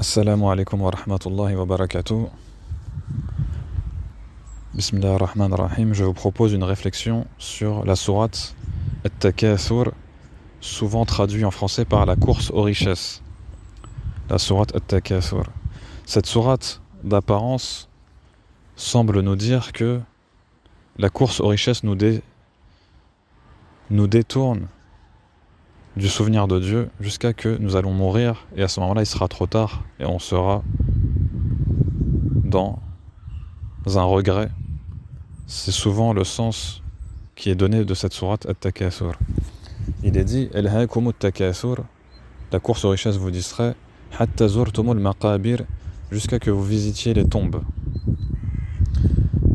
Assalamu alaikum wa rahmatullahi wa barakatuh. Bismillah ar-Rahman ar-Rahim. Je vous propose une réflexion sur la sourate At-Takathur, souvent traduit en français par la course aux richesses. La sourate At-Takathur. Cette sourate d'apparence semble nous dire que la course aux richesses nous détourne du souvenir de Dieu jusqu'à que nous allons mourir, et à ce moment-là il sera trop tard et on sera dans un regret. C'est souvent le sens qui est donné de cette sourate At-Takathur. Il est dit Elhaakumut Takathur, la course aux richesses vous distrait, hatta zurtumul maqabir, jusqu'à que vous visitiez les tombes.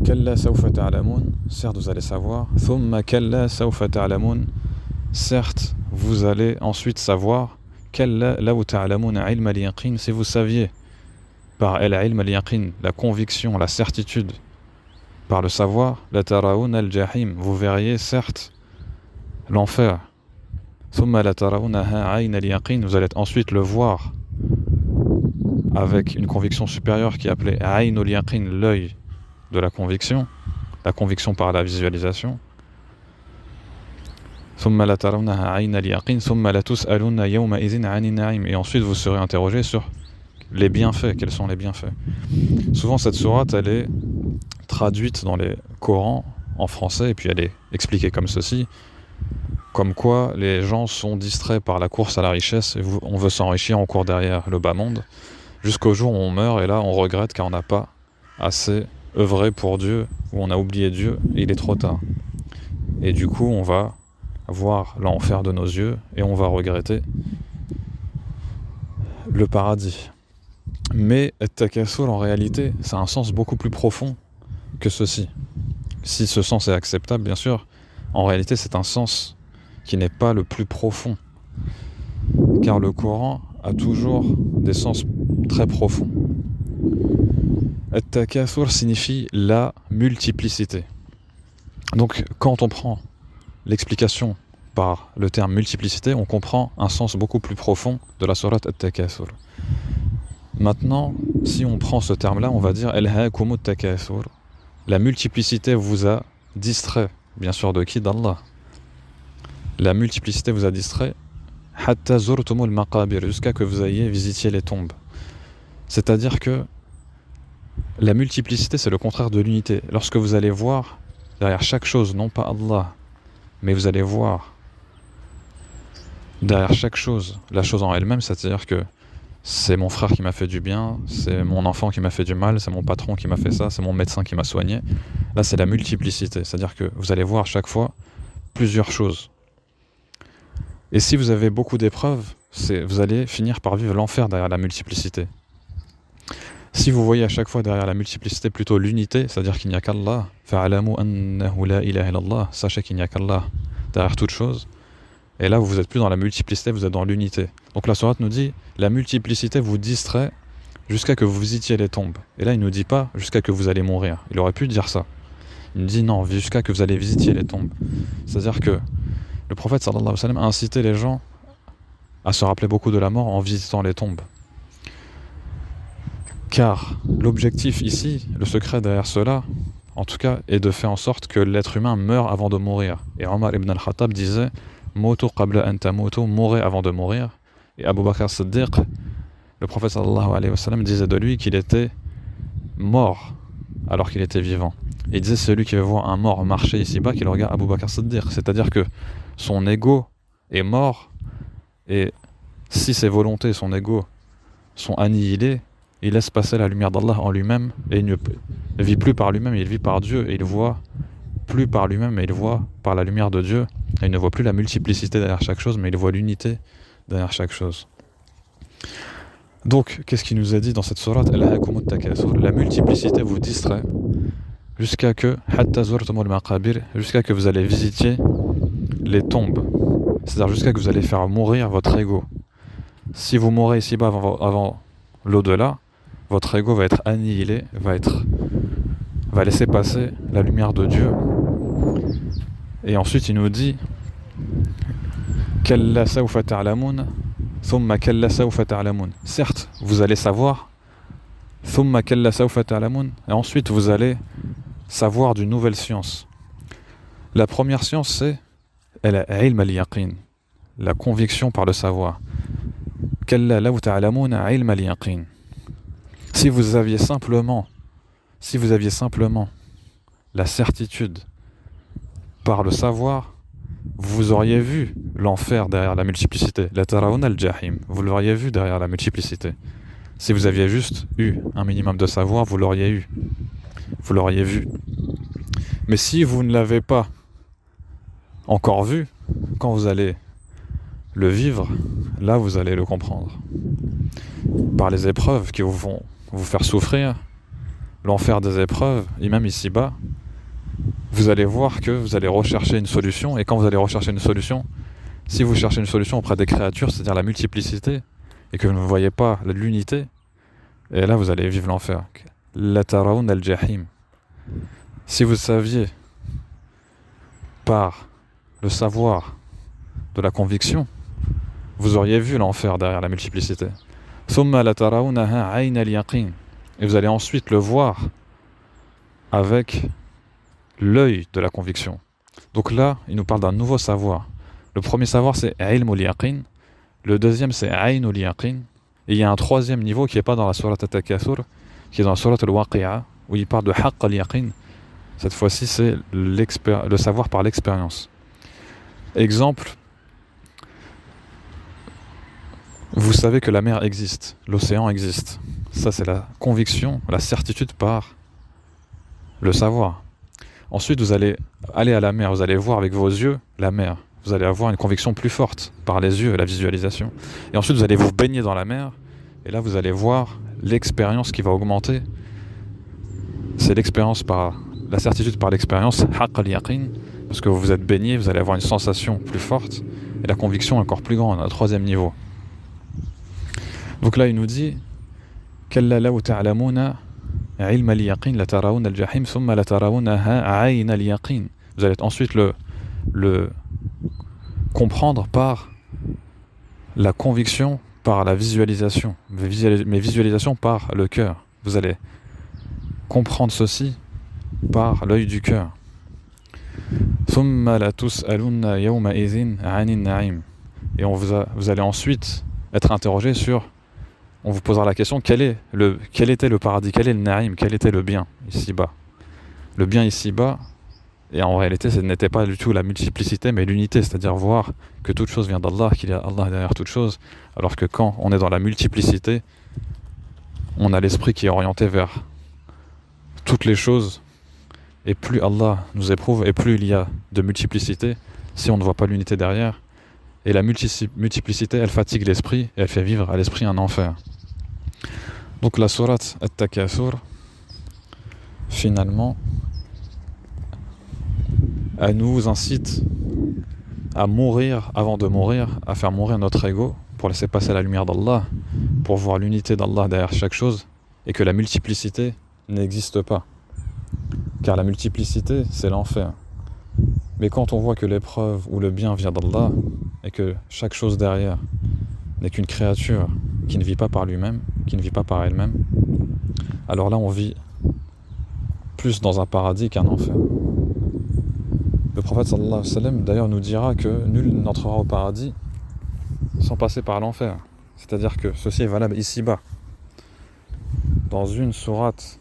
Kalla sawfa ta'lamun, certes vous allez savoir, thumma kalla sawfa ta'lamun, certes vous allez ensuite savoir, kalla law ta'lamuna ilma al-yaqin, si vous saviez par al-ilm al-yaqin, la conviction, la certitude, par le savoir, la taraoun al-jahim, vous verriez certes l'enfer. Thumma la tarawunaha ayn al-yaqin, vous allez ensuite le voir avec une conviction supérieure qui est appelée ayn al-yaqin, l'œil de la conviction par la visualisation. Thumma la tarawunaha ayn al-yaqin, thumma la tus'aluna yawma idhin 'anil na'im, et ensuite vous serez interrogé sur les bienfaits. Quels sont les bienfaits? Souvent cette sourate elle est traduite dans les Corans en français et puis elle est expliquée comme ceci, comme quoi les gens sont distraits par la course à la richesse et on veut s'enrichir, on court derrière le bas monde jusqu'au jour où on meurt, et là on regrette car on n'a pas assez œuvré pour Dieu, ou on a oublié Dieu et il est trop tard, et du coup on va voir l'enfer de nos yeux et on va regretter le paradis. Mais At-Takathur en réalité ça a un sens beaucoup plus profond que ceci. Si ce sens est acceptable, bien sûr, en réalité c'est un sens qui n'est pas le plus profond, car le Coran a toujours des sens très profonds. At-Takathur signifie la multiplicité. Donc quand on prend l'explication par le terme multiplicité, on comprend un sens beaucoup plus profond de la sourate At-Takathur. Maintenant, si on prend ce terme-là, on va dire Elhaakumut Takathur. La multiplicité vous a distrait, bien sûr de qui? d'Allah. La multiplicité vous a distrait, hatta zurtumul maqabir, jusqu'à que vous ayez visité les tombes. C'est-à-dire que la multiplicité c'est le contraire de l'unité. Lorsque vous allez voir derrière chaque chose, non pas Allah, mais vous allez voir derrière chaque chose, la chose en elle-même, c'est-à-dire que c'est mon frère qui m'a fait du bien, c'est mon enfant qui m'a fait du mal, c'est mon patron qui m'a fait ça, c'est mon médecin qui m'a soigné. Là, c'est la multiplicité, c'est-à-dire que vous allez voir chaque fois plusieurs choses. Et si vous avez beaucoup d'épreuves, vous allez finir par vivre l'enfer derrière la multiplicité. Si vous voyez à chaque fois derrière la multiplicité plutôt l'unité, c'est-à-dire qu'il n'y a qu'Allah, fa'alamu annahu la ilaha illallah, sachez qu'il n'y a qu'Allah derrière toute chose. Et là, vous n'êtes plus dans la multiplicité, vous êtes dans l'unité. Donc la sourate nous dit, la multiplicité vous distrait jusqu'à que vous visitiez les tombes. Et là, il ne nous dit pas jusqu'à que vous allez mourir. Il aurait pu dire ça. Il nous dit non, jusqu'à que vous allez visiter les tombes. C'est-à-dire que le prophète sallallahu alayhi wa sallam a incité les gens à se rappeler beaucoup de la mort en visitant les tombes. Car l'objectif ici, le secret derrière cela, en tout cas, est de faire en sorte que l'être humain meure avant de mourir. Et Omar ibn al-Khattab disait Motu qabla an tamutu, mourez avant de mourir. Et Abu Bakr as-Siddiq, le prophète sallallahu alayhi wa sallam, disait de lui qu'il était mort alors qu'il était vivant. Et il disait celui qui veut voir un mort marcher ici-bas, qu'il regarde Abu Bakr as-Siddiq. C'est-à-dire que son ego est mort, et si ses volontés, son ego, sont annihilées, il laisse passer la lumière d'Allah en lui-même, et il ne vit plus par lui-même, il vit par Dieu, et il voit plus par lui-même, mais il voit par la lumière de Dieu. Et il ne voit plus la multiplicité derrière chaque chose, mais il voit l'unité derrière chaque chose. Donc, qu'est-ce qu'il nous a dit dans cette sourate? La multiplicité vous distrait jusqu'à que jusqu'à que vous allez visiter les tombes. C'est-à-dire jusqu'à que vous allez faire mourir votre ego. Si vous mourrez ici-bas avant l'au-delà, votre ego va être annihilé, va laisser passer la lumière de Dieu. Et ensuite il nous dit Kalla sawfa ta'lamun, ثم كلا سوف تعلمون. Certes, vous allez savoir. ثم كلا سوف تعلمون. Et ensuite, vous allez savoir d'une nouvelle science. La première science, c'est العلم اليقين, la conviction par le savoir. كلا لو تعلمون علم اليقين. Si vous aviez simplement la certitude par le savoir, vous auriez vu l'enfer derrière la multiplicité. La tarawna al-jahim, vous l'auriez vu derrière la multiplicité. Si vous aviez juste eu un minimum de savoir, vous l'auriez eu. Vous l'auriez vu. Mais si vous ne l'avez pas encore vu, quand vous allez le vivre, là vous allez le comprendre. Par les épreuves qui vont vous faire souffrir, l'enfer des épreuves, et même ici-bas, vous allez voir que vous allez rechercher une solution, et quand vous allez rechercher une solution, si vous cherchez une solution auprès des créatures, c'est-à-dire la multiplicité, et que vous ne voyez pas l'unité, et là vous allez vivre l'enfer. La tarawna al-jahim. Si vous saviez par le savoir de la conviction, vous auriez vu l'enfer derrière la multiplicité. Thumma la tarawnaha ayna al-yaqin. Et vous allez ensuite le voir avec l'œil de la conviction. Donc là, il nous parle d'un nouveau savoir. Le premier savoir, c'est ilm al-yaqin. Le deuxième, c'est ayn al-yaqin. Et il y a un troisième niveau qui n'est pas dans la sourate At-Takathur, qui est dans la sourate Al-Waqi'a, où il parle de haqq al-yaqin. Cette fois-ci, c'est le savoir par l'expérience. Exemple, vous savez que la mer existe, l'océan existe. Ça, c'est la conviction, la certitude par le savoir. Ensuite, vous allez aller à la mer, vous allez voir avec vos yeux la mer. Vous allez avoir une conviction plus forte par les yeux, la visualisation. Et ensuite, vous allez vous baigner dans la mer, et là, vous allez voir l'expérience qui va augmenter. C'est l'expérience par la certitude par l'expérience, haqq al-yaqin, parce que vous vous êtes baigné, vous allez avoir une sensation plus forte, et la conviction encore plus grande, à un troisième niveau. Donc là, il nous dit كلا لو تعلمون علم اليقين لترون الجحيم ثم لترونها عين اليقين. Vous allez ensuite le comprendre par la conviction, par la visualisation, mais visualisation par le cœur. Vous allez comprendre ceci par l'œil du cœur. ثم لتسألن يومئذ عن النعيم. Et vous allez ensuite être interrogé sur, on vous posera la question, quel était le paradis, quel est le na'im, quel était le bien ici-bas. Le bien ici-bas, et en réalité ce n'était pas du tout la multiplicité mais l'unité, c'est-à-dire voir que toute chose vient d'Allah, qu'il y a Allah derrière toute chose, alors que quand on est dans la multiplicité, on a l'esprit qui est orienté vers toutes les choses, et plus Allah nous éprouve, et plus il y a de multiplicité, si on ne voit pas l'unité derrière. Et la multiplicité, elle fatigue l'esprit, et elle fait vivre à l'esprit un enfer. Donc la sourate At-Takathur, finalement, elle nous incite à mourir avant de mourir, à faire mourir notre ego, pour laisser passer la lumière d'Allah, pour voir l'unité d'Allah derrière chaque chose, et que la multiplicité n'existe pas. Car la multiplicité, c'est l'enfer. Mais quand on voit que l'épreuve ou le bien vient d'Allah, et que chaque chose derrière n'est qu'une créature qui ne vit pas par lui-même, qui ne vit pas par elle-même, alors là on vit plus dans un paradis qu'un enfer. Le prophète sallallahu alayhi wa sallam d'ailleurs nous dira que nul n'entrera au paradis sans passer par l'enfer. C'est-à-dire que ceci est valable ici-bas. Dans une sourate,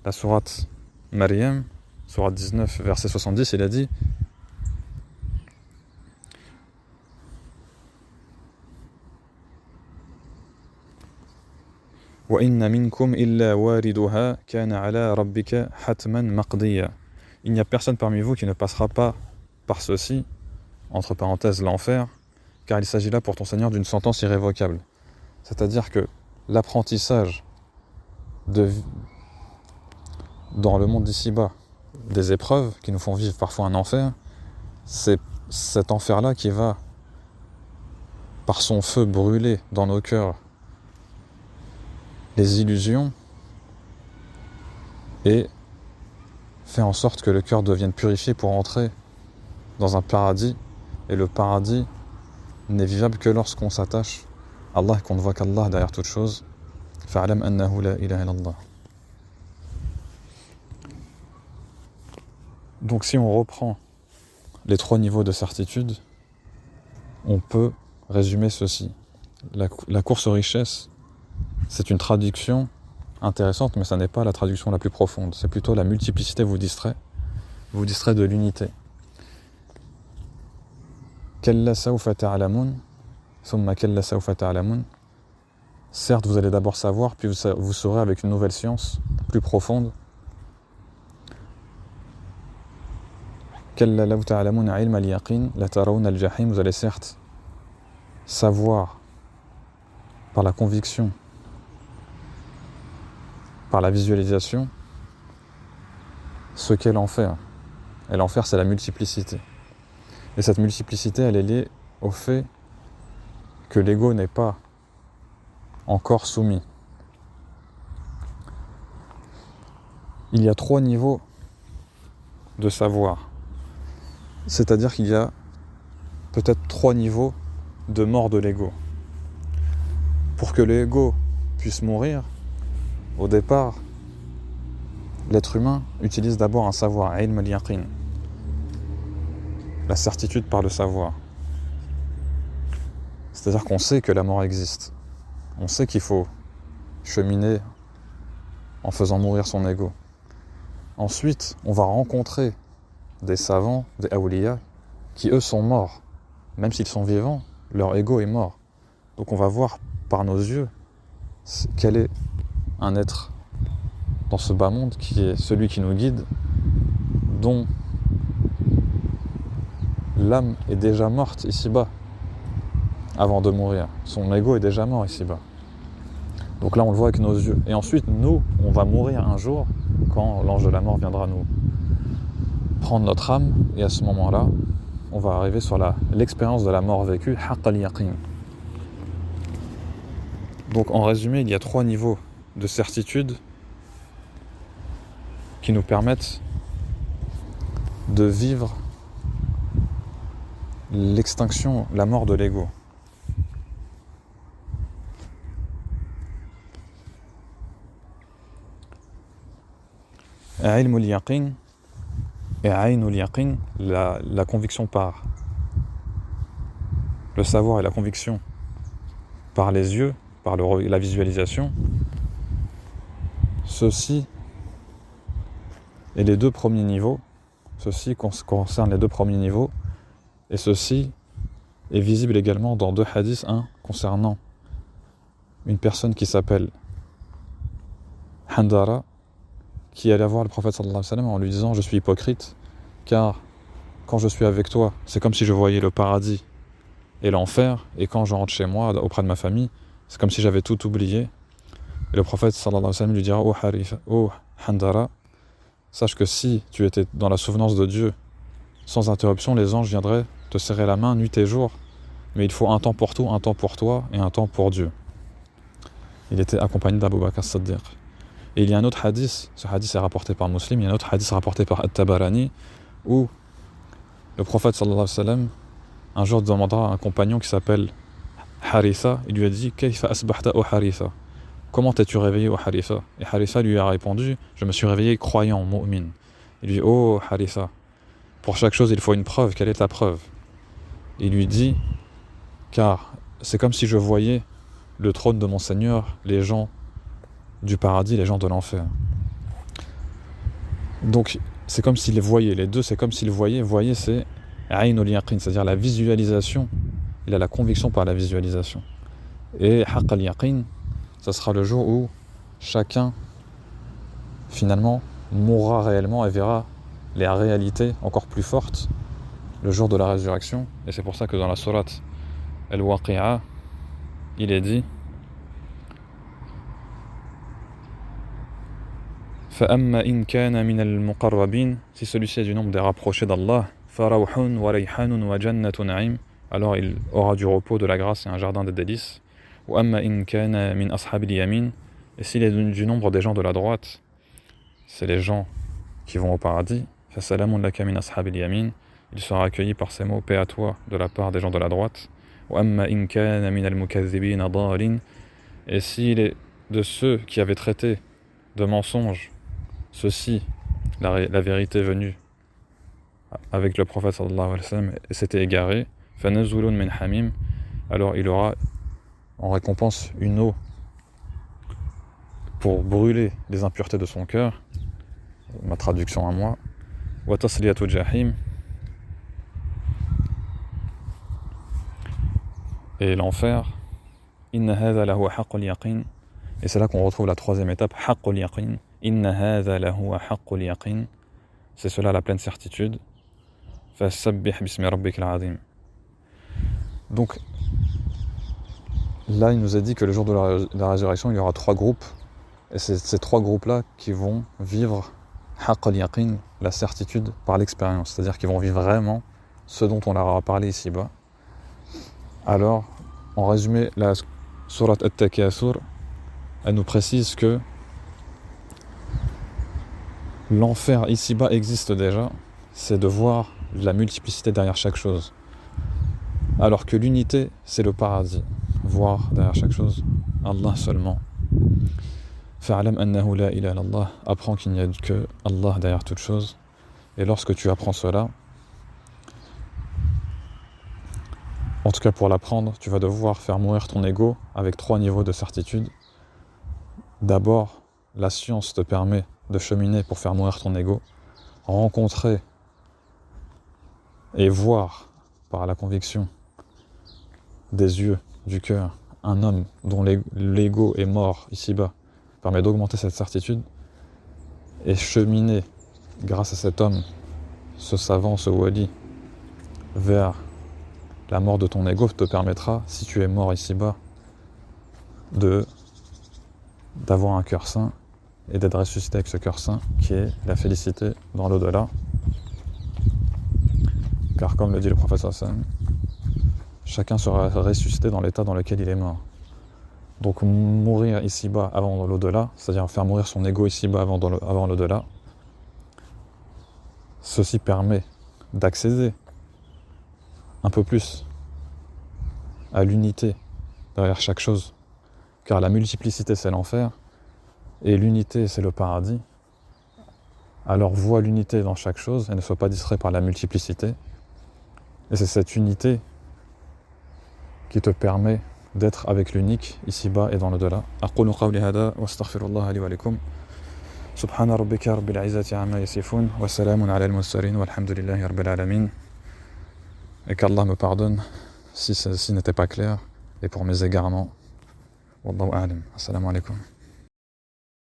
la sourate Maryam, sourate 19, verset 70, il a dit وَإِنَّ مِنْكُمْ إِلَّا وَارِدُهَا كَانَ عَلَى رَبِّكَ حَتْمًا مَقْضِيًّا. Il n'y a personne parmi vous qui ne passera pas par ceci, entre parenthèses l'enfer, car il s'agit là pour ton Seigneur d'une sentence irrévocable. C'est-à-dire que l'apprentissage dans le monde d'ici-bas des épreuves qui nous font vivre parfois un enfer, c'est cet enfer-là qui va, par son feu, brûler dans nos cœurs les illusions et faire en sorte que le cœur devienne purifié pour entrer dans un paradis. Et le paradis n'est vivable que lorsqu'on s'attache Allah, qu'on ne voit qu'Allah derrière toute chose. Fa'alam annahu la ilaha illallah. Donc si on reprend les 3 niveaux de certitude, on peut résumer ceci. La course aux richesses, c'est une traduction intéressante, mais ça n'est pas la traduction la plus profonde. C'est plutôt la multiplicité vous distrait de l'unité. Kalla sawfa ta'lamun, thumma kalla sawfa ta'lamun. Certes, vous allez d'abord savoir, puis vous saurez avec une nouvelle science plus profonde. Kalla law ta'lamun ilma al-yaqin la tarawna al-jahim. Vous allez certes savoir par la conviction, par la visualisation, ce qu'est l'enfer. Et l'enfer, c'est la multiplicité. Et cette multiplicité, elle est liée au fait que l'ego n'est pas encore soumis. Il y a 3 niveaux de savoir. C'est-à-dire qu'il y a peut-être 3 niveaux de mort de l'ego. Pour que l'ego puisse mourir, au départ, l'être humain utilise d'abord un savoir, ilm al-yaqin, la certitude par le savoir. C'est-à-dire qu'on sait que la mort existe. On sait qu'il faut cheminer en faisant mourir son ego. Ensuite, on va rencontrer des savants, des awliya, qui eux sont morts. Même s'ils sont vivants, leur ego est mort. Donc on va voir par nos yeux quel est un être dans ce bas monde qui est celui qui nous guide, dont l'âme est déjà morte ici-bas, avant de mourir. Son ego est déjà mort ici-bas. Donc là, on le voit avec nos yeux. Et ensuite, nous, on va mourir un jour, quand l'ange de la mort viendra nous prendre notre âme, et à ce moment-là, on va arriver sur l'expérience de la mort vécue, haqq al-yaqin. Donc en résumé, il y a 3 niveaux de certitude qui nous permettent de vivre l'extinction, la mort de l'ego. Ilm al-yaqin et ayn al-yaqin, la conviction par le savoir et la conviction par les yeux, par la visualisation. Ceci est les 2 premiers niveaux. Ceci concerne les 2 premiers niveaux. Et ceci est visible également dans 2 hadiths. Un concernant une personne qui s'appelle Handara, qui allait voir le prophète sallallahu alayhi wa sallam en lui disant « Je suis hypocrite, car quand je suis avec toi, c'est comme si je voyais le paradis et l'enfer, et quand je rentre chez moi, auprès de ma famille, c'est comme si j'avais tout oublié. » Et le prophète sallallahu alayhi wa sallam lui dira « Oh Handara, sache que si tu étais dans la souvenance de Dieu, sans interruption, les anges viendraient te serrer la main nuit et jour, mais il faut un temps pour tout, un temps pour toi et un temps pour Dieu. » Il était accompagné d'Abu Bakr as-Siddiq. Et il y a un autre hadith, ce hadith est rapporté par Muslim, il y a un autre hadith rapporté par At-Tabarani, où le prophète sallallahu alayhi wa sallam un jour demandera à un compagnon qui s'appelle Haritha, il lui a dit « Kayfa asbahta o Haritha » Comment t'es-tu réveillé au Haritha? Et Haritha lui a répondu « Je me suis réveillé croyant, mu'min ». Il lui dit « Oh Haritha, pour chaque chose il faut une preuve, quelle est ta preuve ?» Il lui dit « Car c'est comme si je voyais le trône de mon Seigneur, les gens du paradis, les gens de l'enfer. » Donc c'est comme s'il voyait, les deux c'est comme s'il voyait, voyez c'est ayn al-yaqin, c'est-à-dire la visualisation, il a la conviction par la visualisation. Et haqq al-yaqin, ça sera le jour où chacun finalement mourra réellement et verra les réalités encore plus fortes le jour de la résurrection. Et c'est pour ça que dans la sourate Al-Waqi'a, il est dit فَأَمَّا إِنْ كَانَ مِنَ الْمُقَرَّبِينَ, si celui-ci est du nombre des rapprochés d'Allah, فَرَوْحٌ وَرَيْحَانٌ وَجَنَّةُ نَعِيمٍ, alors il aura du repos, de la grâce et un jardin des délices. وَأَمَّا إِنْ كَانَ مِنْ أَصْحَابِ الْيَمِينَ, et s'il est du nombre des gens de la droite, c'est les gens qui vont au paradis, فَسَلَامٌ لَكَ مِنْ أَصْحَابِ الْيَمِينَ, il sera accueilli par ces mots, paix à toi de la part des gens de la droite. وَأَمَّا إِنْ كَانَ مِنَ الْمُكَذِّبِينَ ضَالِينَ. Et s'il est de ceux qui avaient traité de mensonges ceci, la vérité venue avec le prophète sallallahu alayhi wa sallam, et s'était égaré, فَنَزُلٌ مِنْ حَمِيمٍ. Alors il aura en récompense une eau pour brûler les impuretés de son cœur, ma traduction à moi, وَتَصْلِيَةُ جَحِيمٍ. Et l'enfer, إِنَّ هَذَا لَهُوَ حَقُّ الْيَقِينِ. Et c'est là qu'on retrouve la troisième étape, حَقُّ الْيَقِينِ. إِنَّ هَذَا لَهُوَ حَقُّ الْيَقِينِ. C'est cela la pleine certitude. فَسَبِّحْ بِاسْمِ رَبِّكَ الْعَظِيمِ. Donc là il nous a dit que le jour de la résurrection il y aura trois groupes, et c'est ces trois groupes-là qui vont vivre حَقُّ الْيَقِينِ, la certitude par l'expérience, c'est-à-dire qu'ils vont vivre vraiment ce dont on leur a parlé ici-bas. Alors, en résumé, la sourate At-Takathur, elle nous précise que l'enfer ici-bas existe déjà, c'est de voir la multiplicité derrière chaque chose. Alors que l'unité, c'est le paradis, voir derrière chaque chose Allah seulement. Fa'alam annahu la ilaha illallah, apprends qu'il n'y a que Allah derrière toute chose. Et lorsque tu apprends cela, en tout cas pour l'apprendre, tu vas devoir faire mourir ton ego avec trois niveaux de certitude. D'abord, la science te permet de cheminer pour faire mourir ton ego, rencontrer et voir par la conviction des yeux, du cœur, un homme dont l'ego est mort ici-bas, permet d'augmenter cette certitude, et cheminer grâce à cet homme, ce savant, ce wali, vers la mort de ton ego te permettra, si tu es mort ici-bas, d'avoir un cœur saint et d'être ressuscité avec ce cœur saint qui est la félicité dans l'au-delà. Car comme le dit le prophète sallallahu alayhi wa sallam, chacun sera ressuscité dans l'état dans lequel il est mort. Donc mourir ici-bas avant l'au-delà, c'est-à-dire faire mourir son ego ici-bas avant l'au-delà, ceci permet d'accéder un peu plus à l'unité derrière chaque chose, car la multiplicité c'est l'enfer et l'unité c'est le paradis. Alors vois l'unité dans chaque chose et ne sois pas distrait par la multiplicité, et c'est cette unité qui te permet d'être avec l'unique ici-bas et dans l'au-delà. أقول قولي هذا واستغفر الله لي ولكم. سبحان ربك رب العزة عما يصفون وسلام على المرسلين والحمد لله رب العالمين. Et qu'Allah me pardonne si ceci n'était pas clair et pour mes égarements. Wallahu a'lam. Assalamu alaikum.